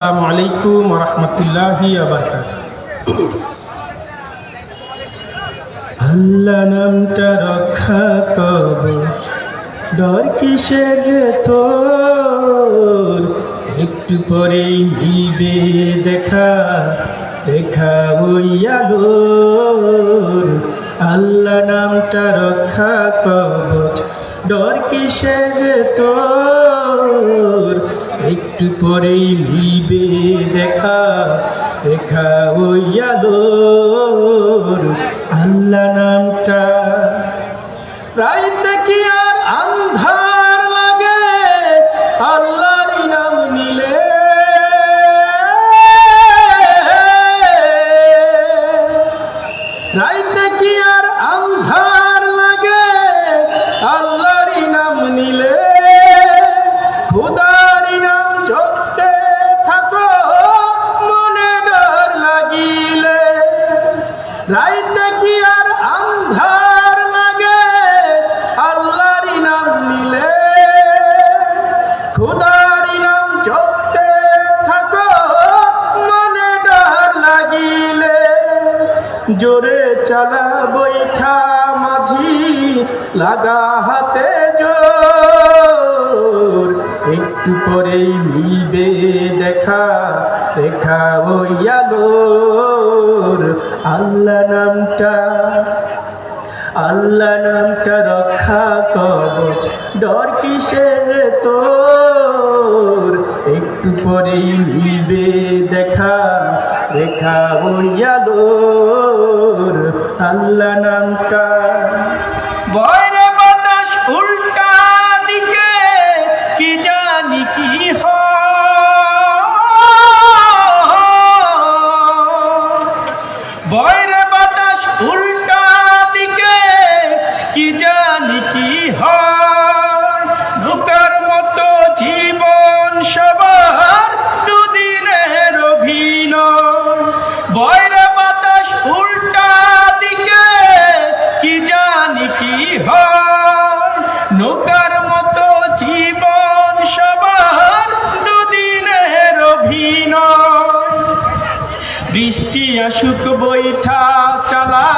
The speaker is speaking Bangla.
আসসালামু আলাইকুম ওয়া রাহমাতুল্লাহি ওয়া বারাকাতুহু। আল্লাহ নামটা রক্ষা কবচ, ডর কিসের তোর? একটু পরেই মিলবে দেখা দেখা ওই আলোর। আল্লাহ নামটা রক্ষা কবচ, ডর কিসের তোর? একটু পরেই মিলবে দেখা দেখা ওই আলোর। আল্লাহ নামটা রাইতে কি আর আন্ধার লাগে আল্লাহর নাম নিলে? রাইতে কি আর আন্ধার লাগে আল্লাহর নাম নিলে? খোদার নাম জপতে থাকো মনে ডর লাগিলে। রাইতে কি আর আন্ধার লাগে আল্লাহর নাম নিলে? খোদার নাম জপতে থাকো মনে ডর লাগিলে। জোরে চালা বৈঠা মাঝি লাগা হাতে জোর। একটু পরেই মিলবে দেখা দেখা ওই আলোর। আল্লাহ নামটা রক্ষা কবচ, ডর কিসের তোর? একটু পরেই মিলবে দেখা দেখা ওই আলোর। আল্লাহ নামটা বয়রে বাতাস উল্টা দিকে কি জানি কি বয়রে বাতাস উল্টা দিকে কি জানি কি হয়। ধোকার মতো জীবন সবার দুদিনের অভিনয়। বয়রে বাতাস উল্টা দিকে কি জানি কি হয়। নৌকার মতো জীবন সবার দুদিনের অভিনয়। বৃষ্টি আসুক বৈঠা চালা